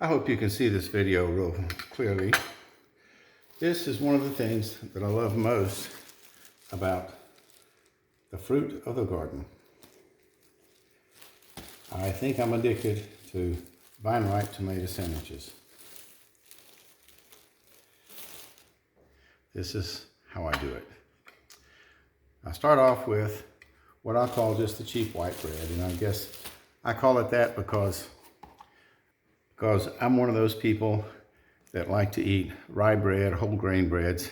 I hope you can see this video real clearly. This is one of the things that I love most about the fruit of the garden. I think I'm addicted to vine-ripe tomato sandwiches. This is how I do it. I start off with what I call just the cheap white bread, and I guess I call it that because I'm one of those people that like to eat rye bread, whole grain breads,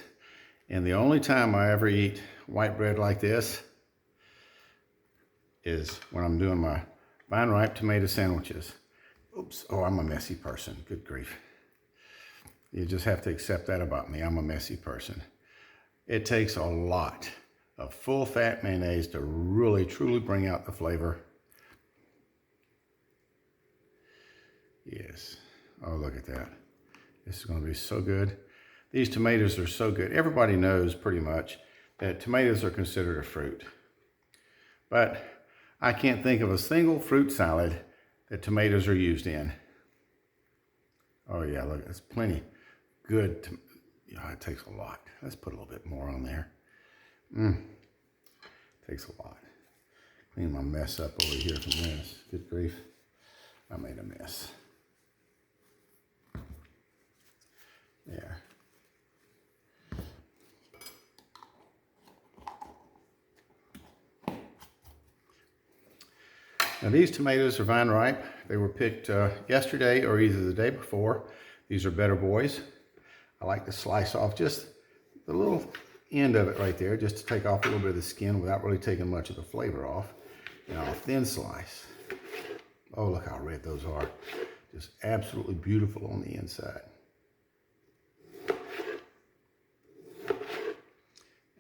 and the only time I ever eat white bread like this is when I'm doing my vine-ripe tomato sandwiches. Oops, oh, I'm a messy person, good grief. You just have to accept that about me, I'm a messy person. It takes a lot of full-fat mayonnaise to really, truly bring out the flavor. Yes, oh, look at that. This is gonna be so good. These tomatoes are so good. Everybody knows pretty much that tomatoes are considered a fruit. But I can't think of a single fruit salad that tomatoes are used in. Oh yeah, look, it's plenty good. Yeah, it takes a lot. Let's put a little bit more on there. Takes a lot. Clean my mess up over here from this. Good grief, I made a mess. There. Now these tomatoes are vine ripe. They were picked yesterday or either the day before. These are Better Boys. I like to slice off just the little end of it right there, just to take off a little bit of the skin without really taking much of the flavor off. And I'll thin slice. Oh, look how red those are. Just absolutely beautiful on the inside.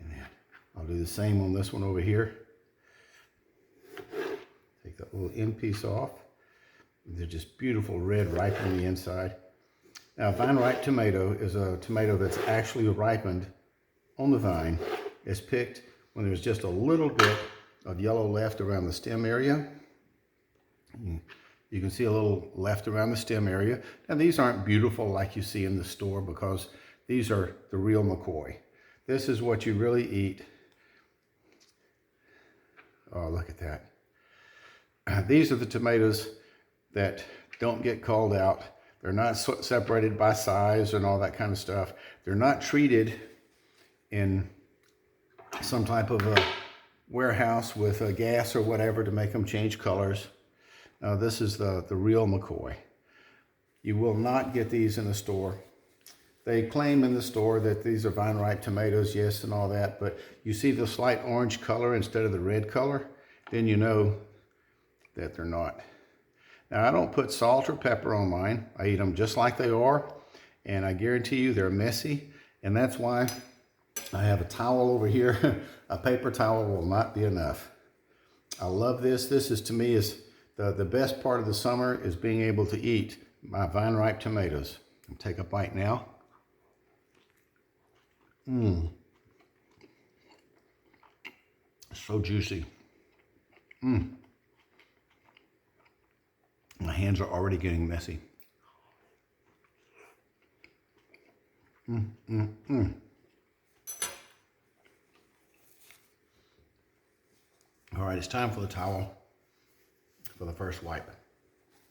And then I'll do the same on this one over here. Take that little end piece off. They're just beautiful red, ripe on the inside. Now, vine-ripe tomato is a tomato that's actually ripened on the vine. It's picked when there's just a little bit of yellow left around the stem area. You can see a little left around the stem area. Now, these aren't beautiful like you see in the store because these are the real McCoy. This is what you really eat. Oh, look at that. These are the tomatoes that don't get called out. They're not separated by size and all that kind of stuff. They're not treated in some type of a warehouse with a gas or whatever to make them change colors. This is the real McCoy. You will not get these in the store. They claim in the store that these are vine-ripe tomatoes, yes, and all that, but you see the slight orange color instead of the red color, then you know that they're not. Now, I don't put salt or pepper on mine. I eat them just like they are, and I guarantee you they're messy, and that's why I have a towel over here. A paper towel will not be enough. I love this. This is, to me, is the best part of the summer is being able to eat my vine-ripe tomatoes. I'll take a bite now. So juicy. My hands are already getting messy. All right, it's time for the towel for the first wipe.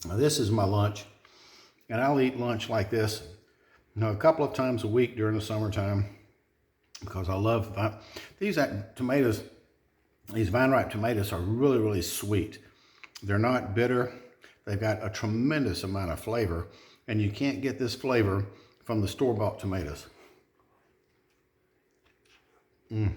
Now, this is my lunch, and I'll eat lunch like this, a couple of times a week during the summertime because I love these tomatoes. These vine-ripe tomatoes are really, really sweet. They're not bitter. They've got a tremendous amount of flavor, and you can't get this flavor from the store-bought tomatoes. I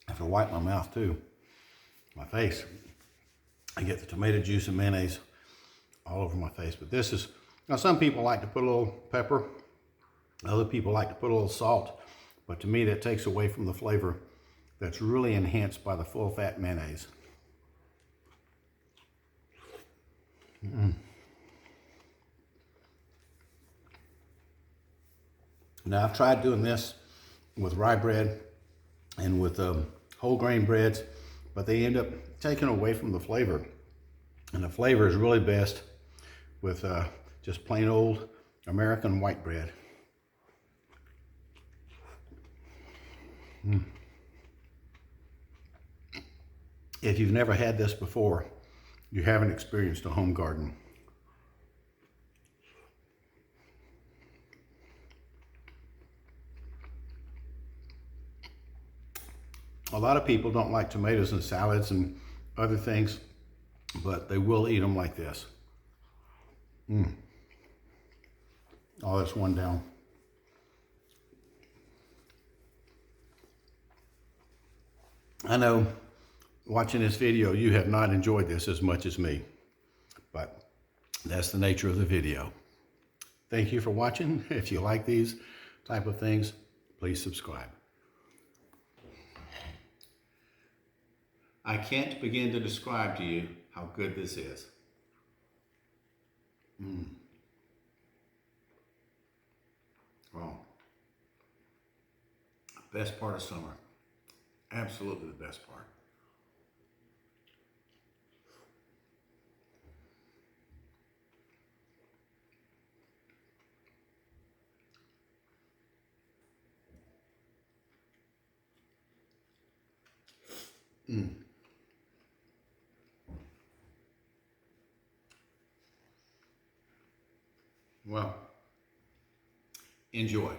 have to wipe my mouth too, my face. I get the tomato juice and mayonnaise all over my face. But this is, now some people like to put a little pepper. Other people like to put a little salt. But to me, that takes away from the flavor that's really enhanced by the full fat mayonnaise. Now, I've tried doing this with rye bread and with whole grain breads, but they end up taking away from the flavor. And the flavor is really best with just plain old American white bread. If you've never had this before, you haven't experienced a home garden. A lot of people don't like tomatoes in salads and other things, but they will eat them like this. Oh, that's one down. I know watching this video, you have not enjoyed this as much as me, but that's the nature of the video. Thank you for watching. If you like these type of things, please subscribe. I can't begin to describe to you how good this is. Well, best part of summer. Absolutely the best part. Well, enjoy.